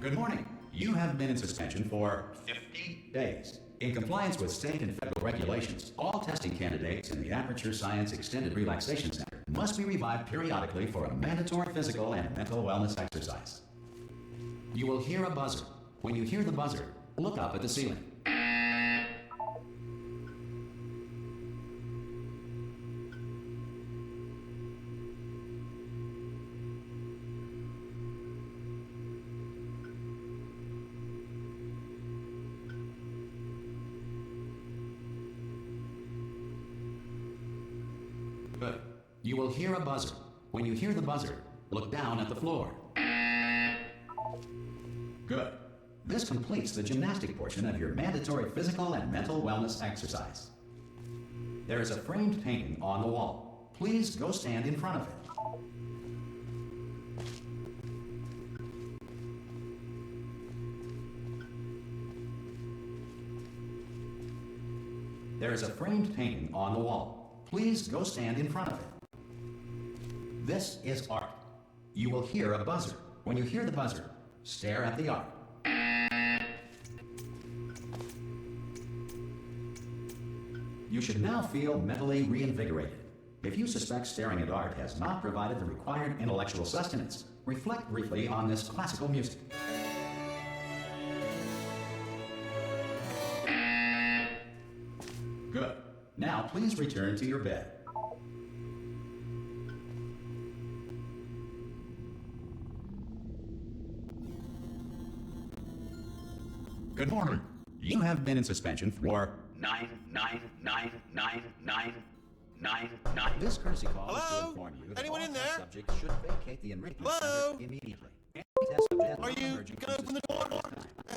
Good morning. You have been in suspension for 50 days. In compliance with state and federal regulations, all testing candidates in the Aperture Science Extended Relaxation Center must be revived periodically for a mandatory physical and mental wellness exercise. You will hear a buzzer. When you hear the buzzer, look up at the ceiling. Good. You will hear a buzzer. When you hear the buzzer, look down at the floor. Good. This completes the gymnastic portion of your mandatory physical and mental wellness exercise. There is a framed painting on the wall. Please go stand in front of it. There is a framed painting on the wall. Please go stand in front of it. This is art. You will hear a buzzer. When you hear the buzzer, stare at the art. You should now feel mentally reinvigorated. If you suspect staring at art has not provided the required intellectual sustenance, reflect briefly on this classical music. Good. Now please return to your bed. Good morning. You have been in suspension for 9999999. This courtesy call is to inform you that Anyone all in test there? subjects should vacate the enrichment Hello? center immediately. Any test subject Are you urgent gonna open the door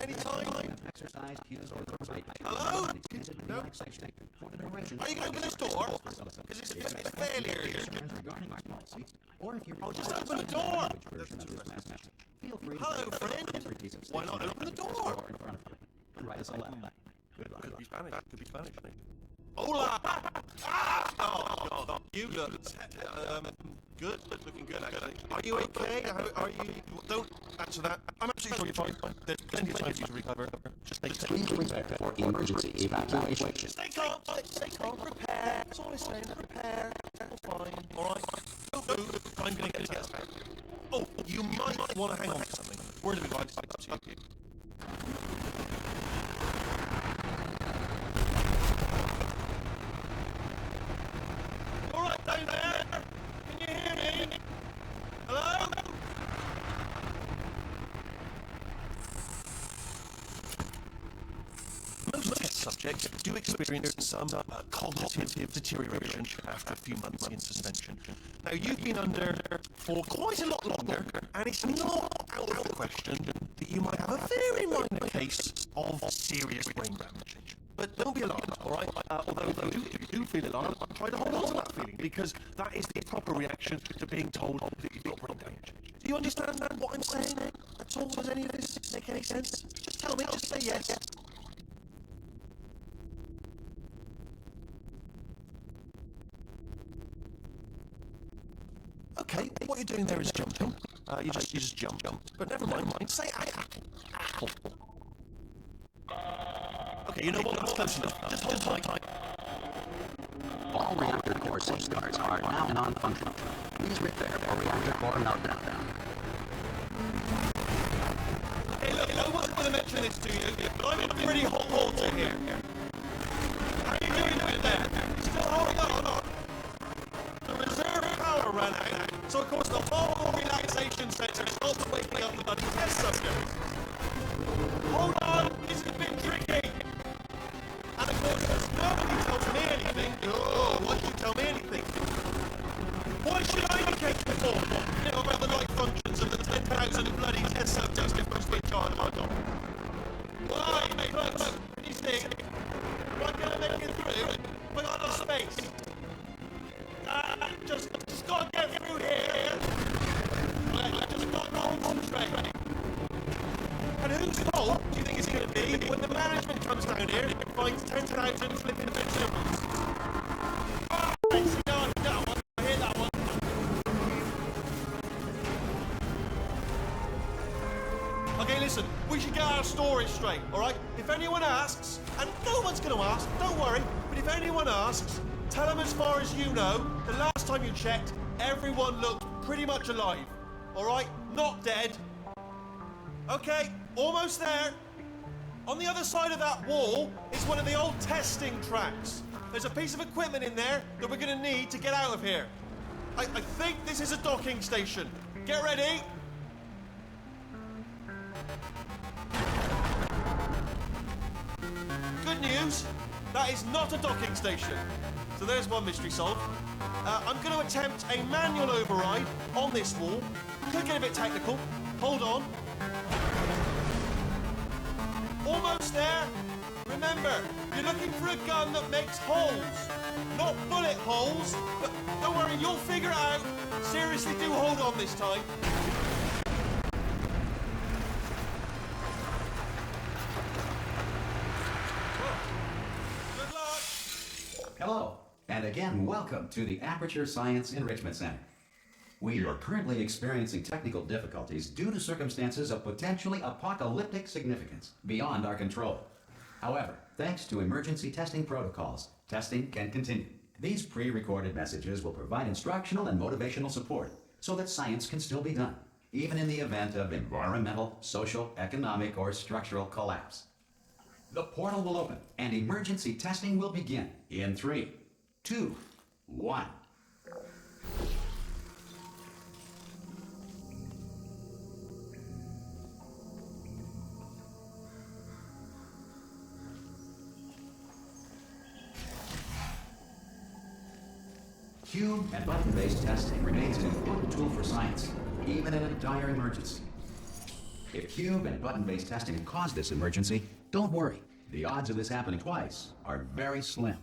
anytime? exercise cues or the right. Hello? Extended No? relaxation for the duration. Are you gonna open this door? Because it's fairly urgent. Regarding our small seats, or if you're just open the door! version of this message, feel free to Hello, write friend. every piece of Why not stationery open the in door? in front of you and write us a letter. Good luck. Could be Spanish. Could be Spanish. Hola! Oh, God. You look good. Looking good, actually. Are you okay? Are you... Don't answer that. I'm absolutely sure you're fine. There's plenty of time for you to recover. Just take Please prepare for emergency evacuation. Stay calm. Stay calm. Prepare. That's all I'm saying. Prepare. All fine. All right. Don't move. I'm going to get this out. Oh, you might want to hang on to something. Word of advice. Up to you. All right, down there. Can you hear me? Hello? Most test subjects do experience some cognitive deterioration after a few months in suspension. Now, you've been under for quite a lot longer, and it's not out of the question that you might have a very minor case of serious brain damage. But don't be alarmed, all right? Although if you do feel alarmed, try to hold on to that feeling, because that is the proper reaction to being told that you've got brain damage. Do you understand what I'm saying at all? Does any of this make any sense? Just tell me, just say yes. Okay, what you're doing there is jumping. You just jump. But never mind. Say apple. Okay, you know what? That's close enough. Just hold tight. All reactor core safeguards are now non-functional. Please repair for reactor core meltdown. Hey, look, I wasn't going to mention this to you, but I'm in pretty hot water here. How are you doing with that? Still holding on? The reserve power ran out, so of course the whole relaxation centre stops waking up the bloody test subjects. Hold on, this has been tricky. And of course, nobody tells me anything. Oh, why should you tell me anything? Why should I be kept informed? You know, about the life functions of the 10,000 bloody test subjects if we switch on. Why? Look, you see, am I going to make it through? We got enough space. Just got to get through here. I just got to concentrate. And whose fault do you think it's going to be when the management comes down here and finds 10,000 flipping vegetables? Oh, I see that one. I hear that one. Okay, listen, we should get our story straight, alright? If anyone asks, and no one's going to ask, don't worry, but if anyone asks, tell them as far as you know, the last time you checked, everyone looked pretty much alive, alright? Not dead. Okay, almost there. On the other side of that wall is one of the old testing tracks. There's a piece of equipment in there that we're going to need to get out of here. I think this is a docking station. Get ready. Good news, that is not a docking station. So there's one mystery solved. I'm going to attempt a manual override on this wall. Could get a bit technical. Hold on. Almost there. Remember, you're looking for a gun that makes holes. Not bullet holes, but don't worry, you'll figure it out. Seriously, do hold on this time. Good luck. Hello, and again, welcome to the Aperture Science Enrichment Center. We are currently experiencing technical difficulties due to circumstances of potentially apocalyptic significance beyond our control. However, thanks to emergency testing protocols, testing can continue. These pre-recorded messages will provide instructional and motivational support so that science can still be done, even in the event of environmental, social, economic, or structural collapse. The portal will open and emergency testing will begin in 3, 2, 1. Cube and button-based testing remains an important tool for science, even in a dire emergency. If cube and button-based testing caused this emergency, don't worry. The odds of this happening twice are very slim.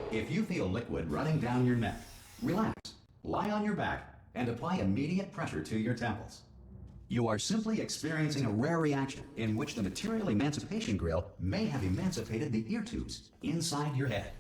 If you feel liquid running down your neck, relax, lie on your back, and apply immediate pressure to your temples. You are simply experiencing a rare reaction in which the material emancipation grill may have emancipated the ear tubes inside your head.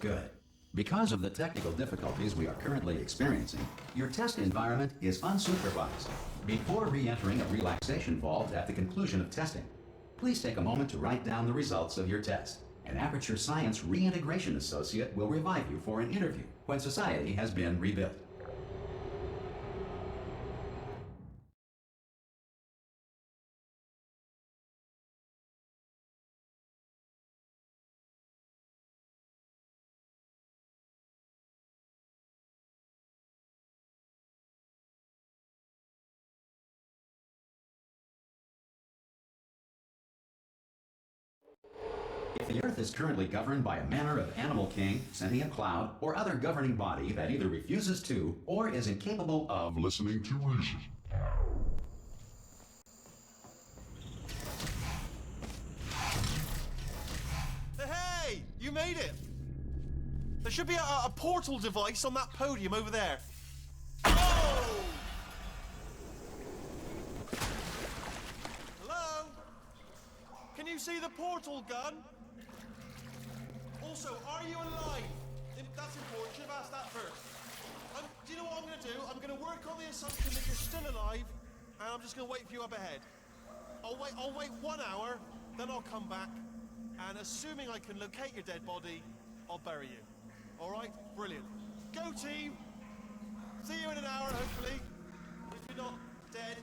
Good. Because of the technical difficulties we are currently experiencing, your test environment is unsupervised. Before re-entering a relaxation vault at the conclusion of testing, please take a moment to write down the results of your test. An Aperture Science Reintegration Associate will revive you for an interview when society has been rebuilt. If the Earth is currently governed by a manner of animal king, sentient cloud, or other governing body that either refuses to or is incapable of listening to reason. Hey! You made it! There should be a portal device on that podium over there. Oh! Hello? Can you see the portal gun? Also, are you alive? That's important. Should have asked that first. Do you know what I'm going to do? I'm going to work on the assumption that you're still alive, and I'm just going to wait for you up ahead. I'll wait 1 hour, then I'll come back, and assuming I can locate your dead body, I'll bury you. All right? Brilliant. Go team! See you in an hour, hopefully. If you're not dead.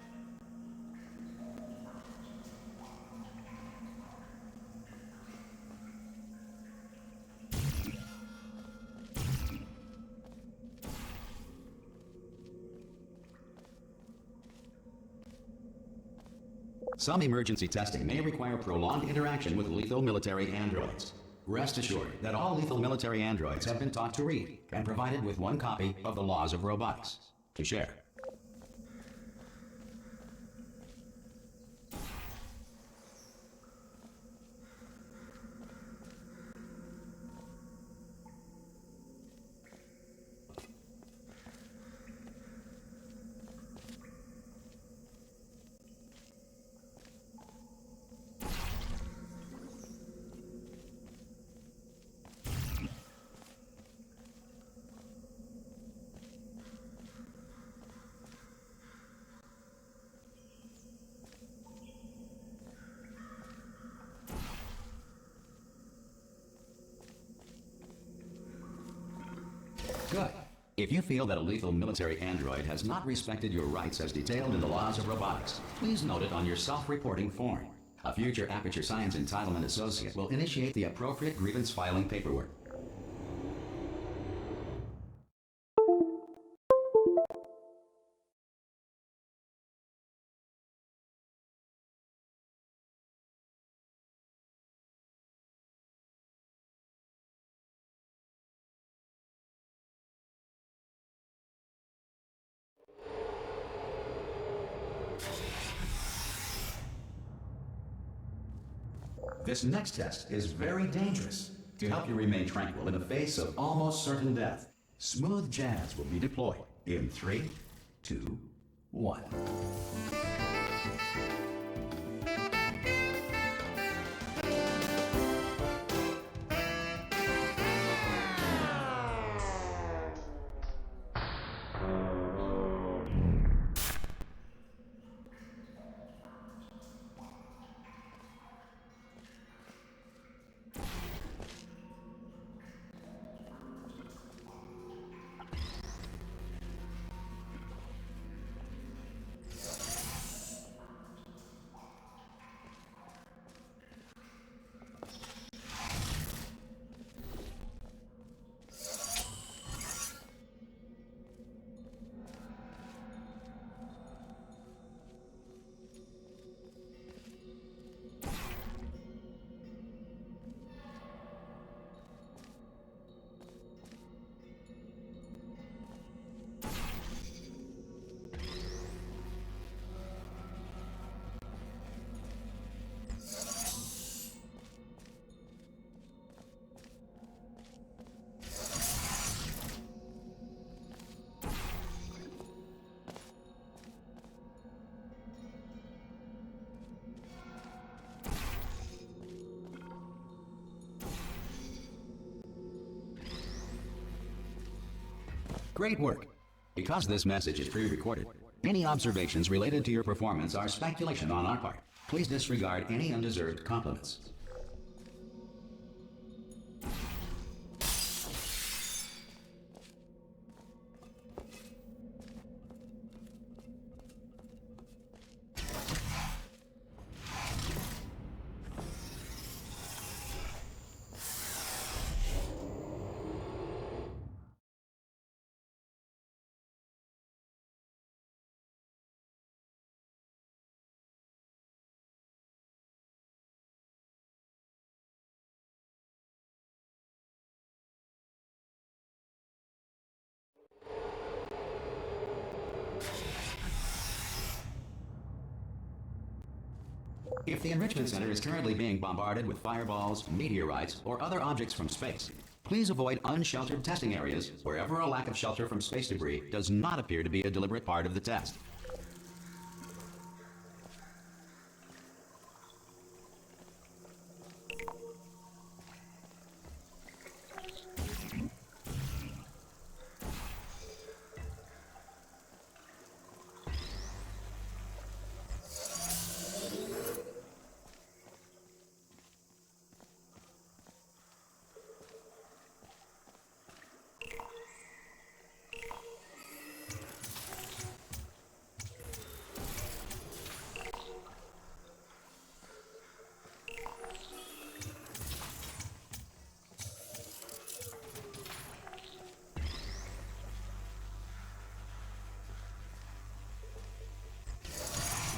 Some emergency testing may require prolonged interaction with lethal military androids. Rest assured that all lethal military androids have been taught to read and provided with one copy of the Laws of Robotics to share. Good. If you feel that a lethal military android has not respected your rights as detailed in the Laws of Robotics, please note it on your self-reporting form. A future Aperture Science Entitlement Associate will initiate the appropriate grievance filing paperwork. This next test is very dangerous. To help you remain tranquil in the face of almost certain death, smooth jazz will be deployed in 3, 2, 1. Great work. Because this message is pre-recorded, Any observations related to your performance are speculation on our part. Please disregard any undeserved compliments. If the Enrichment Center is currently being bombarded with fireballs, meteorites, or other objects from space, please avoid unsheltered testing areas wherever a lack of shelter from space debris does not appear to be a deliberate part of the test.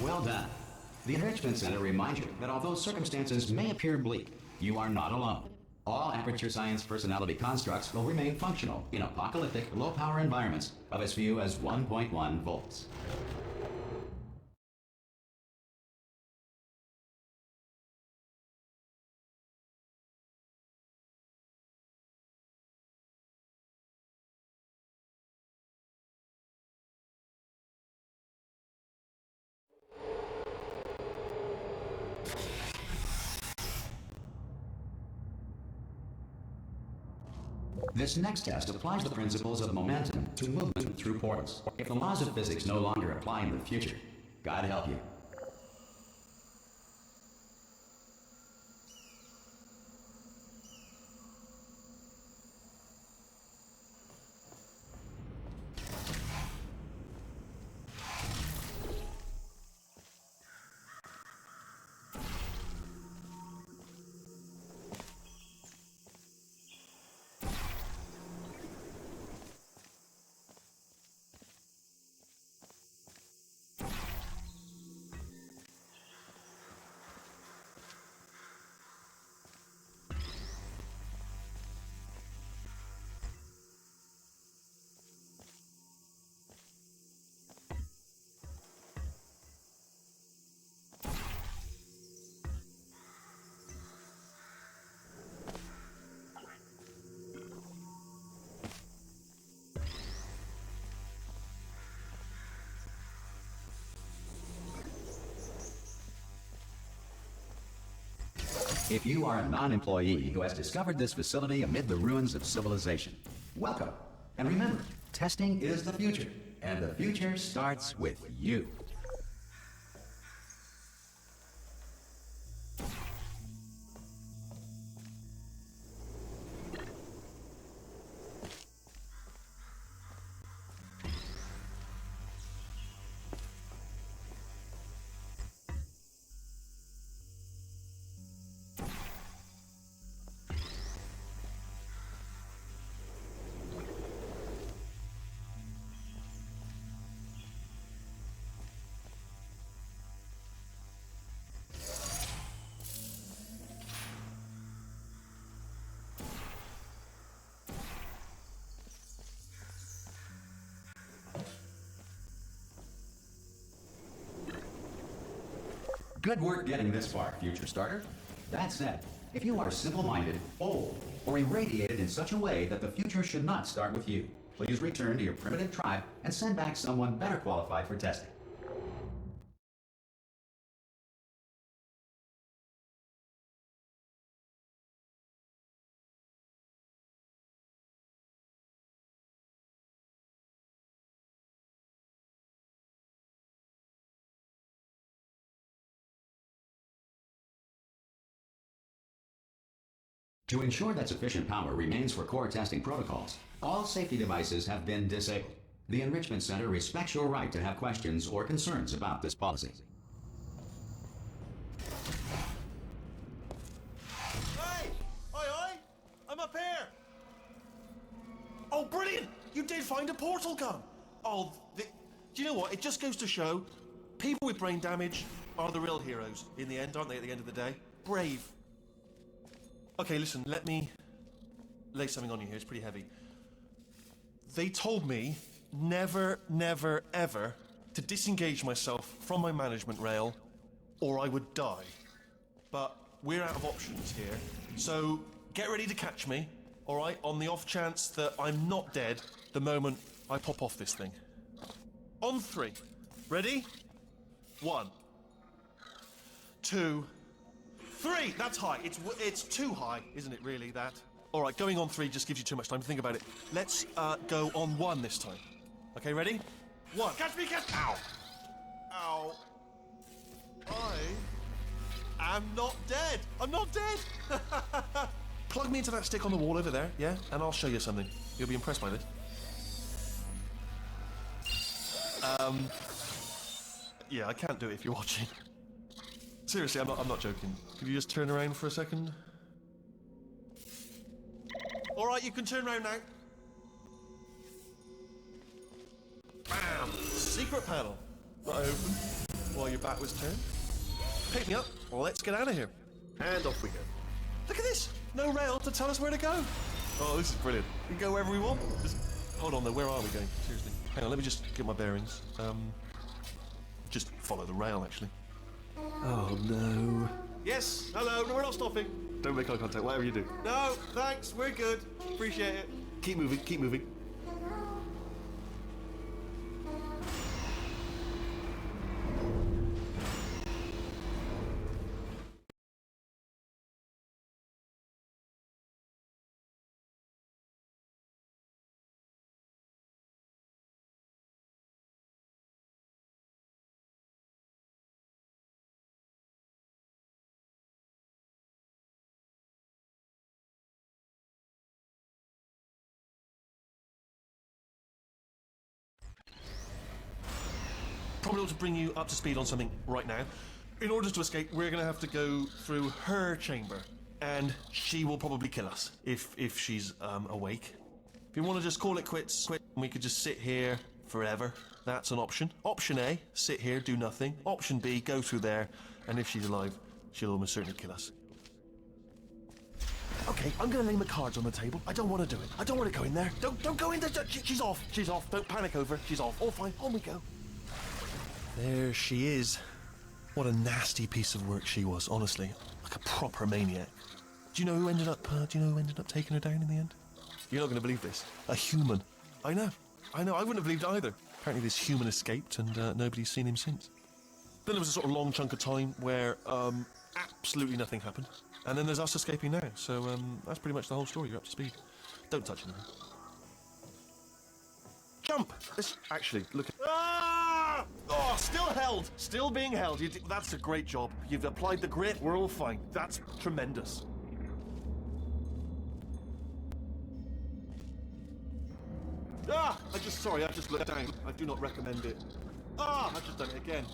Well done. The Enrichment Center reminds you that although circumstances may appear bleak, you are not alone. All Aperture Science personality constructs will remain functional in apocalyptic, low-power environments of as few as 1.1 volts. This next test applies the principles of momentum to movement through portals. If the laws of physics no longer apply in the future, God help you. If you are a non-employee who has discovered this facility amid the ruins of civilization, welcome. And remember, testing is the future, and the future starts with you. Good work getting this far, future starter. That said, if you are simple-minded, old, or irradiated in such a way that the future should not start with you, please return to your primitive tribe and send back someone better qualified for testing. To ensure that sufficient power remains for core testing protocols, all safety devices have been disabled. The Enrichment Center respects your right to have questions or concerns about this policy. Hey! Oi, oi! I'm up here! Oh, brilliant! You did find a portal gun! Oh, do you know what? It just goes to show people with brain damage are the real heroes in the end, aren't they, at the end of the day? Brave. Okay, listen, let me lay something on you here. It's pretty heavy. They told me never, never, ever to disengage myself from my management rail or I would die. But we're out of options here, so get ready to catch me, all right, on the off chance that I'm not dead the moment I pop off this thing. On 3. Ready? 1, 2, 3. That's high. It's too high, isn't it, really, that? All right, going on 3 just gives you too much time to think about it. Let's go on 1 this time. Okay, ready? 1. Catch me, catch... Ow! Ow. I am not dead. I'm not dead. Plug me into that stick on the wall over there, yeah? And I'll show you something. You'll be impressed by this. Yeah, I can't do it if you're watching. Seriously, I'm not joking. Could you just turn around for a second? All right, you can turn around now. Bam! Secret panel. That I opened while your back was turned. Pick me up. Well, let's get out of here. And off we go. Look at this. No rail to tell us where to go. Oh, this is brilliant. We can go wherever we want. Just hold on though. Where are we going? Seriously. Hang on. Let me just get my bearings. Just follow the rail, actually. Oh no. Yes. Hello. No, we're not stopping. Don't make eye contact. Whatever you do. No. Thanks. We're good. Appreciate it. Keep moving. Keep moving. Probably ought to bring you up to speed on something right now. In order to escape, we're going to have to go through her chamber, and she will probably kill us if she's awake. If you want to just call it quits, we could just sit here forever. That's an option. Option A, sit here, do nothing. Option B, go through there, and if she's alive, she'll almost certainly kill us. Okay, I'm going to lay my cards on the table. I don't want to do it. I don't want to go in there. Don't go in there. She's off. She's off. Don't panic over. She's off. All fine. On we go. There she is. What a nasty piece of work she was, honestly. Like a proper maniac. Do you know who ended up taking her down in the end? You're not going to believe this. A human. I know. I wouldn't have believed either. Apparently this human escaped and nobody's seen him since. Then there was a sort of long chunk of time where absolutely nothing happened. And then there's us escaping now. So that's pretty much the whole story. You're up to speed. Don't touch anything. Jump! Let's actually look at... Ah! Oh, still held. Still being held. That's a great job. You've applied the grit. We're all fine. That's tremendous. Ah! I just looked down. I do not recommend it. Ah! I've just done it again.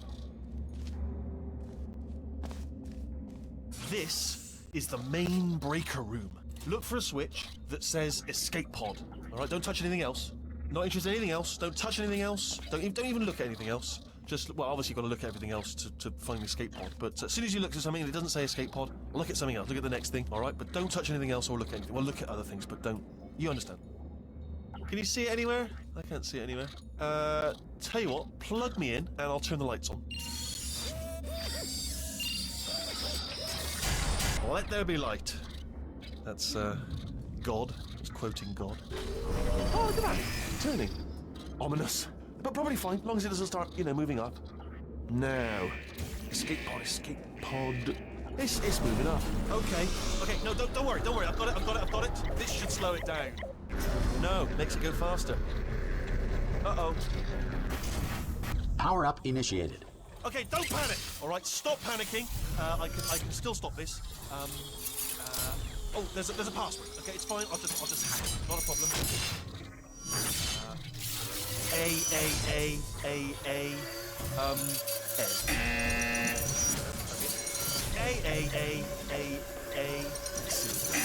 This is the main breaker room. Look for a switch that says escape pod. All right, don't touch anything else. Not interested in anything else. Don't touch anything else. Don't even look at anything else. Just, well, obviously you've got to look at everything else to find the escape pod. But as soon as you look at something and it doesn't say escape pod, look at something else. Look at the next thing, all right? But don't touch anything else or look at anything. Well, look at other things, but don't. You understand? Can you see it anywhere? I can't see it anywhere. Tell you what, plug me in and I'll turn the lights on. Let there be light. That's, God. It's quoting God. Oh, look at that. Turning. Ominous. But probably fine, as long as it doesn't start, moving up. Now. Escape pod. It's moving up. Okay, no, don't worry. I've got it. This should slow it down. No, makes it go faster. Uh-oh. Power up initiated. Okay, don't panic. All right, stop panicking. I can still stop this. Oh, there's a password. Okay, it's fine. I'll just hack it. Not a problem. A. C.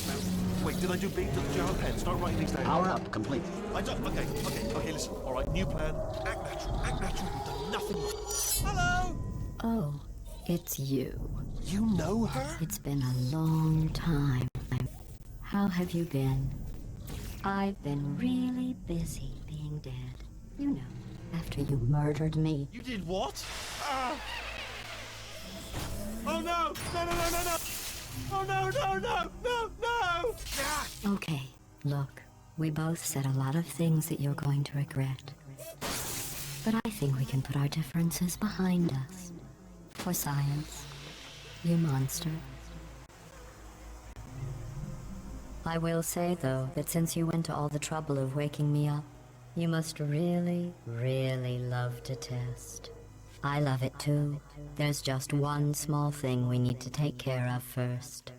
Now, wait, did I do B? Do you have a pen? Start writing these down. Power up complete. I don't. Okay. Listen. All right. New plan. Act natural. Act natural. You've done nothing wrong. Hello. Oh, it's you. You know her? It's been a long time. How have you been? I've been really busy being dead. You know, after you murdered me. You did what? Oh no! No! Oh no! Ah! Okay, look, we both said a lot of things that you're going to regret. But I think we can put our differences behind us. For science, you monster. I will say, though, that since you went to all the trouble of waking me up, you must really, really love to test. I love it too. There's just one small thing we need to take care of first.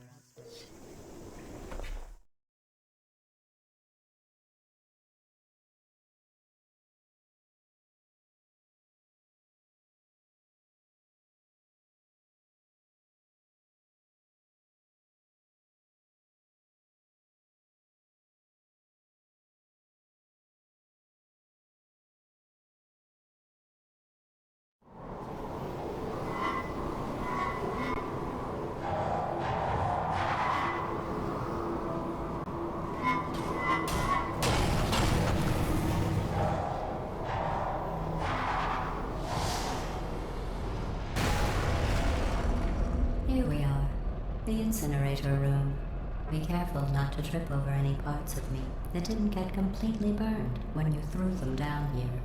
Here we are, the incinerator room. Be careful not to trip over any parts of me that didn't get completely burned when you threw them down here.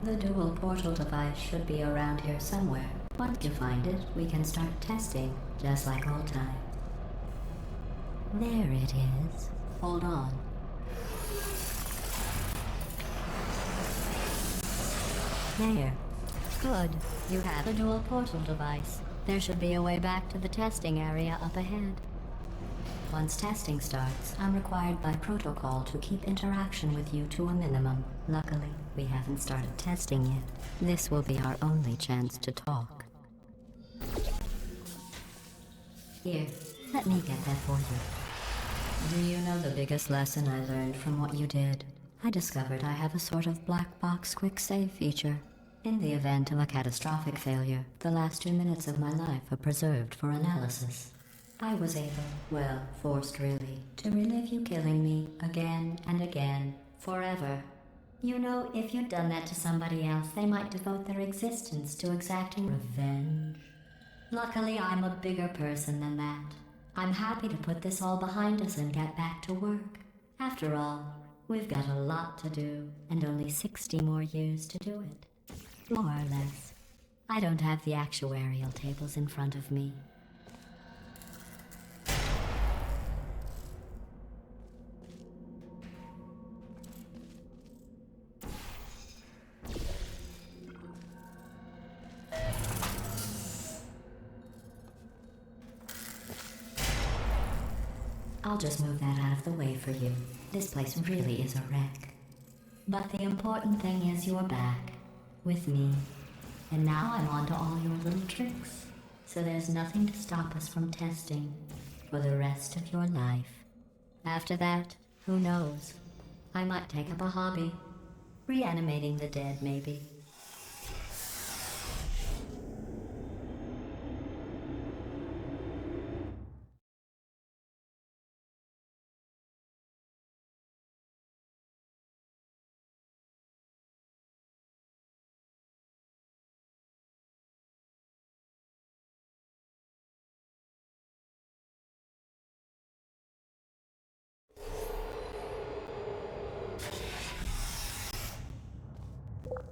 The dual portal device should be around here somewhere. Once you find it, we can start testing, just like old times. There it is. Hold on. There. Good. You have a dual portal device. There should be a way back to the testing area up ahead. Once testing starts, I'm required by protocol to keep interaction with you to a minimum. Luckily, we haven't started testing yet. This will be our only chance to talk. Here, let me get that for you. Do you know the biggest lesson I learned from what you did? I discovered I have a sort of black box quick save feature. In the event of a catastrophic failure, the last 2 minutes of my life are preserved for analysis. I was able, well, forced really, to relive you killing me again and again, forever. You know, if you'd done that to somebody else, they might devote their existence to exacting revenge. Luckily, I'm a bigger person than that. I'm happy to put this all behind us and get back to work. After all, we've got a lot to do, and only 60 more years to do it. More or less. I don't have the actuarial tables in front of me. I'll just move that out of the way for you. This place really is a wreck. But the important thing is you're back. With me. And now I'm on to all your little tricks. So there's nothing to stop us from testing for the rest of your life. After that, who knows? I might take up a hobby. Reanimating the dead, maybe.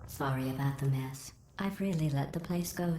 Sorry about the mess. I've really let the place go.